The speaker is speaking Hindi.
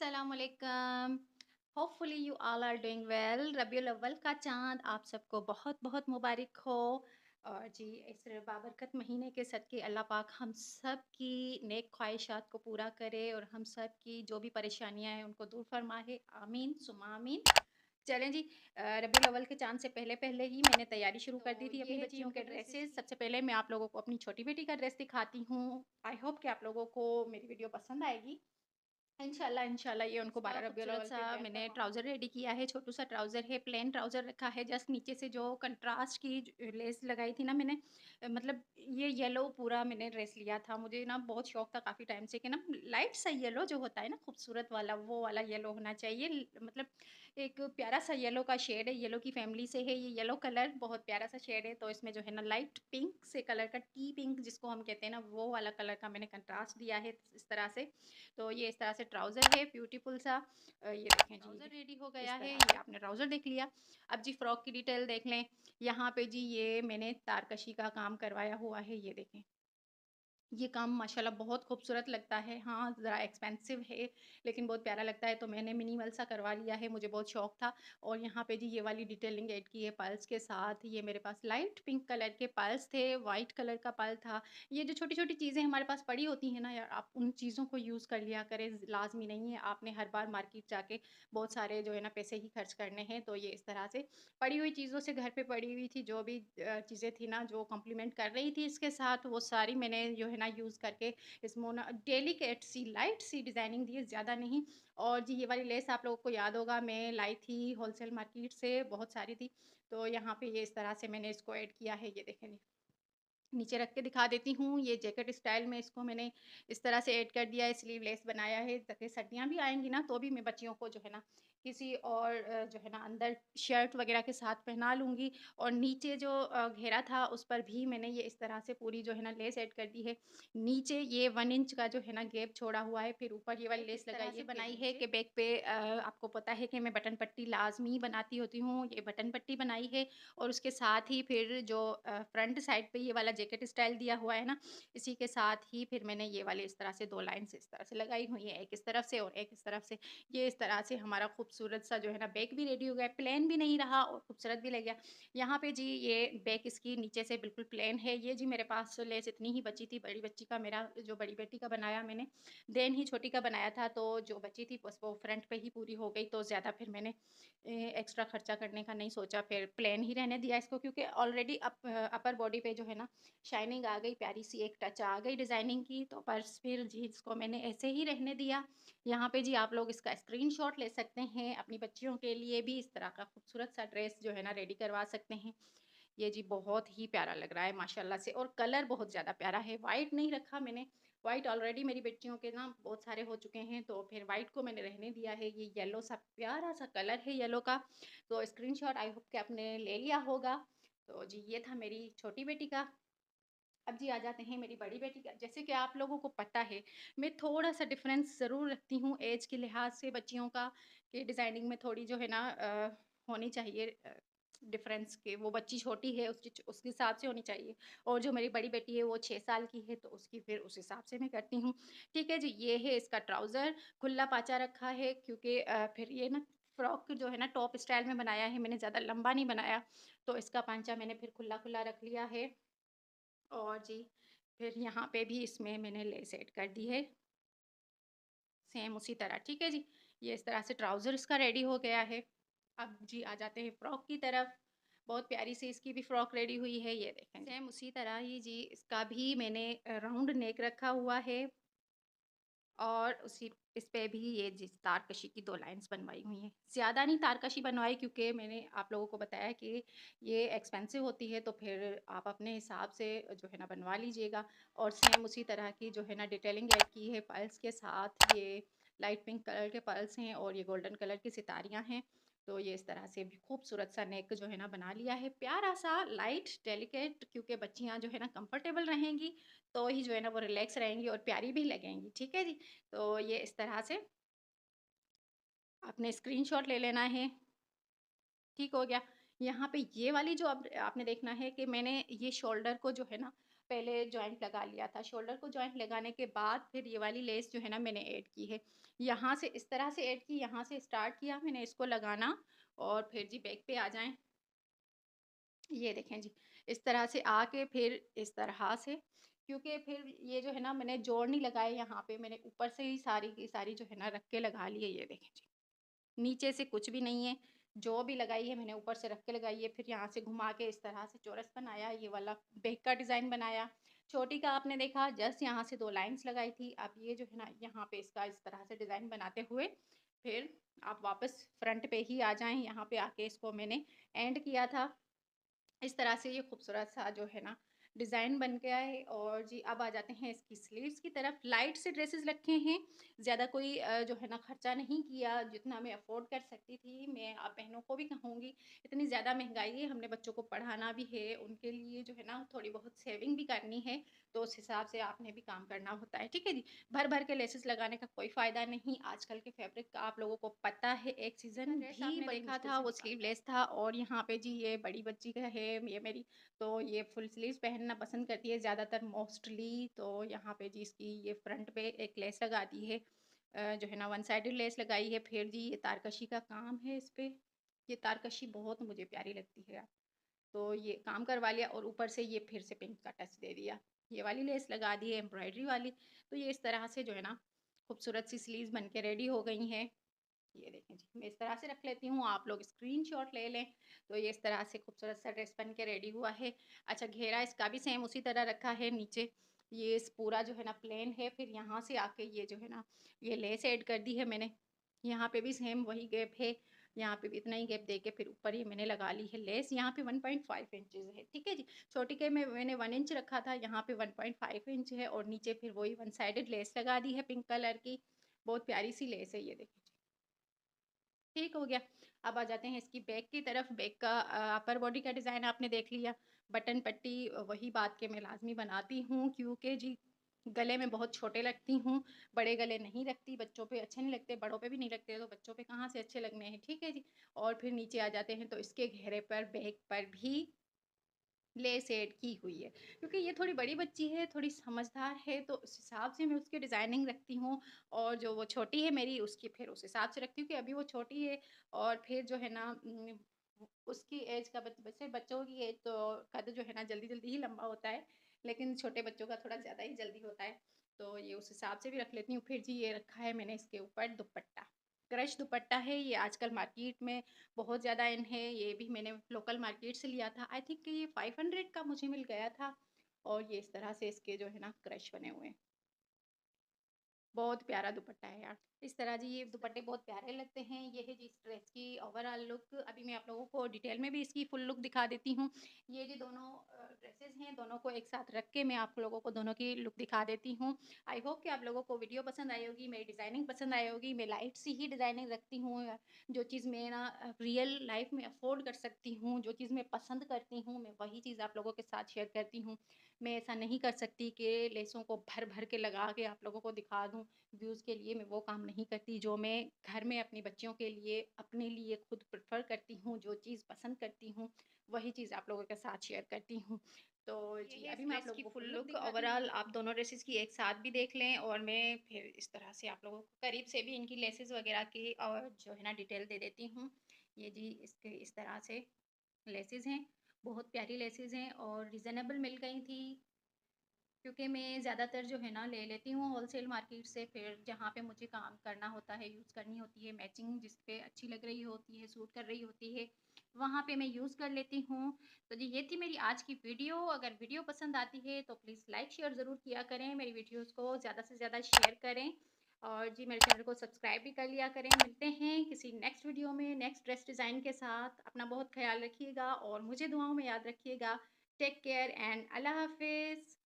अस्सलामुअलैकुम। Hopefully you all are doing well. रबीउल अव्वल का चाँद आप सबको बहुत बहुत मुबारक हो। और जी इस बाबरकत महीने के सदक़े अल्लाह पाक हम सब की नेक ख्वाहिशात को पूरा करे और हम सब की जो भी परेशानियां हैं उनको दूर फरमाए। आमीन सुमा आमीन। चलें जी, रबीउल अव्वल के चाँद से पहले पहले ही मैंने तैयारी शुरू कर दी थी अपनी बच्चियों के ड्रेसेस। सबसे पहले मैं आप लोगों को अपनी छोटी बेटी का ड्रेस दिखाती हूँ। आई होप कि आप लोगों को मेरी वीडियो पसंद आएगी। इंशाल्लाह इंशाल्लाह ये उनको 12 रबीउल अव्वल सा मैंने ट्राउज़र रेडी किया है। छोटू सा ट्राउज़र है, प्लेन ट्राउज़र रखा है। जस्ट नीचे से जो कंट्रास्ट की लेस लगाई थी ना मैंने, मतलब ये येलो पूरा मैंने ड्रेस लिया था। मुझे ना बहुत शौक था काफ़ी टाइम से कि ना लाइट सा येलो जो होता है ना खूबसूरत वाला, वो वाला येलो होना चाहिए। मतलब एक प्यारा सा येलो का शेड है, येलो की फैमिली से है ये येलो कलर, बहुत प्यारा सा शेड है। तो इसमें जो है ना लाइट पिंक से कलर का, टी पिंक जिसको हम कहते हैं ना, वो वाला कलर का मैंने कंट्रास्ट दिया है इस तरह से। तो ये इस तरह से ट्राउज़र है ब्यूटीफुल सा। ये देखें जी, ट्राउज़र रेडी हो गया है। ये आपने ट्राउज़र देख लिया। अब जी फ्रॉक की डिटेल देख लें। यहाँ पे जी ये मैंने तारकशी का काम करवाया हुआ है, ये देखें। ये काम माशाल्लाह बहुत खूबसूरत लगता है। हाँ, ज़रा एक्सपेंसिव है, लेकिन बहुत प्यारा लगता है, तो मैंने मिनिमल सा करवा लिया है, मुझे बहुत शौक था। और यहाँ पे जी ये वाली डिटेलिंग ऐड की है पर्ल्स के साथ। ये मेरे पास लाइट पिंक कलर के पर्ल्स थे, वाइट कलर का पर्ल था। ये जो छोटी-छोटी चीज़ें हमारे पास पड़ी होती हैं ना यार, आप उन चीज़ों को यूज़ कर लिया करें। लाज़मी नहीं है आपने हर बार मार्केट जाके बहुत सारे जो है ना पैसे ही खर्च करने हैं। तो ये इस तरह से पड़ी हुई चीज़ों से, घर पे पड़ी हुई थी जो भी चीज़ें थी ना जो कॉम्प्लीमेंट कर रही थी इसके साथ, वो सारी मैंने जो है ना यूज़ करके इसमें ना डेलिकेट सी लाइट सी डिज़ाइनिंग दी है, ज़्यादा नहीं। और जी ये वाली लेस आप लोगों को याद होगा, मैं लाई थी होलसेल मार्केट से, बहुत सारी थी। तो यहाँ पे ये इस तरह से मैंने इसको ऐड किया है, ये देखें। नीचे रख के दिखा देती हूँ। ये जैकेट स्टाइल में इसको मैंने इस तरह से ऐड कर दिया है, स्लीवलेस बनाया है ताकि सर्दियाँ भी आएँगी ना तो भी मैं बच्चियों को जो है ना किसी और जो है ना अंदर शर्ट वग़ैरह के साथ पहना लूँगी। और नीचे जो घेरा था उस पर भी मैंने ये इस तरह से पूरी जो है ना लेस ऐड कर दी है। नीचे ये 1 इंच का जो है ना गैप छोड़ा हुआ है, फिर ऊपर ये वाली लेस लगाई है, बनाई है कि बैक पे आपको पता है कि मैं बटन पट्टी लाज़मी बनाती होती हूँ, ये बटन पट्टी बनाई है। और उसके साथ ही फिर जो फ्रंट साइड पे ये वाला जैकेट स्टाइल दिया हुआ है ना, इसी के साथ ही फिर मैंने ये वाले इस तरह से 2 लाइन्स इस तरह से लगाई हुई हैं, एक इस तरफ से और एक इस तरफ से। ये इस तरह से हमारा खूबसूरत सा जो है ना बैग भी रेडी हो गया, प्लेन भी नहीं रहा और खूबसूरत भी लग गया। यहाँ पे जी ये बैग इसकी नीचे से बिल्कुल प्लेन है। ये जी मेरे पास लेस इतनी ही बची थी, बड़ी बच्ची का, मेरा जो बड़ी बेटी का बनाया मैंने, देन ही छोटी का बनाया था, तो जो बची थी बस वो फ्रंट पे ही पूरी हो गई। तो ज़्यादा फिर मैंने एक्स्ट्रा खर्चा करने का नहीं सोचा, फिर प्लेन ही रहने दिया इसको, क्योंकि ऑलरेडी अपर बॉडी पे जो है ना शाइनिंग आ गई, प्यारी सी एक टच आ गई डिज़ाइनिंग की। तो बस फिर जी इसको मैंने ऐसे ही रहने दिया। यहाँ पे जी आप लोग इसका स्क्रीनशॉट ले सकते हैं, अपनी बच्चियों के लिए भी इस तरह का खूबसूरत सा ड्रेस जो है ना रेडी करवा सकते हैं। ये जी बहुत ही प्यारा लग रहा है माशाल्लाह से, और कलर बहुत ज़्यादा प्यारा है। वाइट नहीं रखा मैंने, वाइट ऑलरेडी मेरी बेटियों के ना बहुत सारे हो चुके हैं, तो फिर वाइट को मैंने रहने दिया है। ये येलो सा प्यारा सा कलर है येलो का। तो स्क्रीनशॉट आई होप कि आपने ले लिया होगा। तो जी ये था मेरी छोटी बेटी का। अब जी आ जाते हैं मेरी बड़ी बेटी का। जैसे कि आप लोगों को पता है, मैं थोड़ा-सा डिफ़रेंस ज़रूर रखती हूँ ऐज के लिहाज़ से बच्चियों का, कि डिज़ाइनिंग में थोड़ी जो है ना होनी चाहिए डिफ़रेंस, के वो बच्ची छोटी है उसके हिसाब से होनी चाहिए। और जो मेरी बड़ी बेटी है वो 6 साल की है, तो उसकी फिर उस हिसाब से मैं करती हूँ। ठीक है जी, ये है इसका ट्राउज़र, खुला पाचा रखा है क्योंकि फिर ये ना फ्रॉक जो है ना टॉप स्टाइल में बनाया है मैंने, ज़्यादा लंबा नहीं बनाया, तो इसका पांचा मैंने फिर खुला-खुला रख लिया है। और जी, फिर यहाँ पे भी इसमें मैंने लेस ऐड कर दी है, सेम उसी तरह, ठीक है जी। ये इस तरह से ट्राउज़र इसका रेडी हो गया है। अब जी आ जाते हैं फ्रॉक की तरफ। बहुत प्यारी सी इसकी भी फ्रॉक रेडी हुई है, ये देखें। सेम उसी तरह ही जी इसका भी मैंने राउंड नेक रखा हुआ है, और उसी इस पे भी ये जिस तारकशी की 2 लाइन्स बनवाई हुई हैं। ज़्यादा नहीं तारकशी बनवाई, क्योंकि मैंने आप लोगों को बताया कि ये एक्सपेंसिव होती है, तो फिर आप अपने हिसाब से जो है ना बनवा लीजिएगा। और सेम उसी तरह की जो है ना डिटेलिंग ऐड की है पर्ल्स के साथ। ये लाइट पिंक कलर के पर्ल्स हैं और ये गोल्डन कलर की सितारियाँ हैं। तो ये इस तरह से भी खूबसूरत सा नेक जो है ना बना लिया है, प्यारा सा लाइट डेलिकेट, क्योंकि बच्चियाँ जो है ना कंफर्टेबल रहेंगी तो ही जो है ना वो रिलैक्स रहेंगी और प्यारी भी लगेंगी, ठीक है जी। तो ये इस तरह से आपने स्क्रीनशॉट ले लेना है, ठीक हो गया। यहाँ पे ये वाली जो अब आपने देखना है कि मैंने ये शोल्डर को जो है ना पहले जॉइंट लगा लिया था। शोल्डर को जॉइंट लगाने के बाद फिर ये वाली लेस जो है ना मैंने ऐड की है। यहाँ से इस तरह से ऐड की, यहाँ से स्टार्ट किया मैंने इसको लगाना और फिर जी बैक पे आ जाएँ। ये देखें जी, इस तरह से आके फिर इस तरह से, क्योंकि फिर ये जो है ना मैंने जोड़ नहीं लगाए यहाँ पे, मैंने ऊपर से ही सारी की सारी जो है ना रख के लगा ली है, ये देखें जी। नीचे से कुछ भी नहीं है, जो भी लगाई है मैंने ऊपर से रख के लगाई है, फिर यहाँ से घुमा के इस तरह से चौरस बनाया, ये वाला बैक का डिज़ाइन बनाया। चोटी का आपने देखा जस्ट यहाँ से 2 लाइन्स लगाई थी, अब ये जो है ना यहाँ पे इसका इस तरह से डिज़ाइन बनाते हुए फिर आप वापस फ्रंट पे ही आ जाएँ, यहाँ पे आके इसको मैंने एंड किया था। इस तरह से ये खूबसूरत सा जो है ना डिज़ाइन बन गया है। और जी अब आ जाते हैं इसकी स्लीव्स की तरफ। लाइट से ड्रेसेस रखे हैं, ज़्यादा कोई जो है ना खर्चा नहीं किया, जितना मैं अफोर्ड कर सकती थी। मैं आप बहनों को भी कहूँगी, इतनी ज़्यादा महंगाई है, हमने बच्चों को पढ़ाना भी है, उनके लिए जो है ना थोड़ी बहुत सेविंग भी करनी है, तो उस हिसाब से आपने भी काम करना होता है, ठीक है जी। भर भर के लेसेस लगाने का कोई फ़ायदा नहीं, आजकल के फैब्रिक का आप लोगों को पता है। एक सीज़न ड्रेस भी आपने बड़ी देखा मुश्किल था से वो निकाला है। स्लीवलेस था और यहाँ पे जी ये बड़ी बच्ची का है, ये मेरी, तो ये फुल स्लीव्स पहनना पसंद करती है ज़्यादातर मोस्टली। तो यहाँ पे जी इसकी ये फ्रंट पे एक लेस लगा दी है, जो है ना वन साइडेड लेस लगाई है। फिर जी ये तारकशी का काम है इस पे, ये तारकशी बहुत मुझे प्यारी लगती है। तो ये काम करवा लिया और ऊपर से ये फिर से पिंक का टच दे दिया, ये वाली लेस लगा दी है एम्ब्रॉयडरी वाली। तो ये इस तरह से जो है ना खूबसूरत सी स्लीव्स बन के रेडी हो गई हैं। ये देखें जी, मैं इस तरह से रख लेती हूँ, आप लोग स्क्रीनशॉट ले लें। तो ये इस तरह से खूबसूरत सा ड्रेस बन के रेडी हुआ है। अच्छा, घेरा इसका भी सेम उसी तरह रखा है नीचे, ये इस पूरा जो है ना प्लेन है, फिर यहाँ से आके ये जो है ना ये लेस ऐड कर दी है मैंने। यहाँ पे भी सेम वही गैप है, यहाँ पे भी इतना ही गैप देके फिर ऊपर ही मैंने लगा ली है लेस। यहाँ पे 1.5 इंचेस है, ठीक है जी। छोटी के में मैंने 1 इंच रखा था, यहाँ पे 1.5 इंच है और नीचे फिर वही वन साइडेड लेस लगा दी है पिंक कलर की। बहुत प्यारी सी लेस है, ये देखिए। ठीक हो गया। अब आ जाते हैं इसकी बैक की तरफ। बैक का अपर बॉडी का डिज़ाइन आपने देख लिया। बटन पट्टी वही बात के मैं लाज़मी बनाती हूँ, क्योंकि जी गले में बहुत छोटे लगती हूँ, बड़े गले नहीं रखती, बच्चों पे अच्छे नहीं लगते, बड़ों पे भी नहीं लगते, तो बच्चों पे कहाँ से अच्छे लगने हैं, ठीक है जी। और फिर नीचे आ जाते हैं तो इसके घेरे पर बैक पर भी लेस ऐड की हुई है, क्योंकि ये थोड़ी बड़ी बच्ची है, थोड़ी समझदार है, तो उस हिसाब से मैं उसकी डिज़ाइनिंग रखती हूँ। और जो वो छोटी है मेरी, उसकी फिर उस हिसाब से रखती हूँ कि अभी वो छोटी है। और फिर जो है ना उसकी एज का वैसे बच्चों की एज तो कद जो है ना जल्दी-जल्दी ही लंबा होता है, लेकिन छोटे बच्चों का थोड़ा ज़्यादा ही जल्दी होता है, तो ये उस हिसाब से भी रख लेती हूँ। फिर जी ये रखा है मैंने इसके ऊपर दुपट्टा, क्रश दुपट्टा है, ये आजकल मार्केट में बहुत ज़्यादा इन है, ये भी मैंने लोकल मार्केट से लिया था। आई थिंक ये 500 का मुझे मिल गया था। और ये इस तरह से इसके जो है ना क्रश बने हुए हैं। बहुत प्यारा दुपट्टा है यार। इस तरह जी ये दुपट्टे बहुत प्यारे लगते हैं। ये है जी इस ड्रेस की ओवरऑल लुक। अभी मैं आप लोगों को डिटेल में भी इसकी फुल लुक दिखा देती हूँ। ये जी दोनों ड्रेसेस हैं, दोनों को एक साथ रख के मैं आप लोगों को दोनों की लुक दिखा देती हूँ। आई होप कि आप लोगों को वीडियो पसंद आई होगी, मेरी डिज़ाइनिंग पसंद आई होगी। मैं लाइट सी ही डिज़ाइनिंग रखती हूँ। जो चीज़ मैं ना रियल लाइफ में अफोर्ड कर सकती हूँ, जो चीज़ मैं पसंद करती हूँ, मैं वही चीज़ आप लोगों के साथ शेयर करती हूँ। मैं ऐसा नहीं कर सकती कि लेसों को भर-भर के लगा के आप लोगों को दिखा दूँ। व्यूज़ के लिए मैं वो काम नहीं करती, जो मैं घर में अपनी बच्चियों के लिए, अपने लिए खुद प्रेफ़र करती हूँ, जो चीज़ पसंद करती हूँ, वही चीज़ आप लोगों के साथ शेयर करती हूँ। तो ये जी, है इस अभी मैं आप ड्रेस लोगों की को फुल फुल लुक लुक दिखाती ओवरऑल हूँ। आप दोनों ड्रेसेस की एक साथ भी देख लें, और मैं फिर इस तरह से आप लोगों को करीब से भी इनकी लेसेस वगैरह की और जो है ना डिटेल दे देती हूँ। ये जी इसके इस तरह से लेसेस हैं, बहुत प्यारी लेसेस हैं और रीज़नेबल मिल गई थी। क्योंकि मैं ज़्यादातर जो है ना ले लेती हूँ होलसेल मार्केट से, फिर जहाँ पे मुझे काम करना होता है, यूज़ करनी होती है, मैचिंग जिस पे अच्छी लग रही होती है, सूट कर रही होती है, वहाँ पे मैं यूज़ कर लेती हूँ। तो जी ये थी मेरी आज की वीडियो। अगर वीडियो पसंद आती है तो प्लीज़ लाइक शेयर ज़रूर किया करें, मेरी वीडियोज़ को ज़्यादा से ज़्यादा शेयर करें और जी मेरे चैनल को सब्सक्राइब भी कर लिया करें। मिलते हैं किसी नेक्स्ट वीडियो में नेक्स्ट ड्रेस डिज़ाइन के साथ। अपना बहुत ख्याल रखिएगा और मुझे दुआओं में याद रखिएगा। टेक केयर एंड अल्लाह हाफिज़।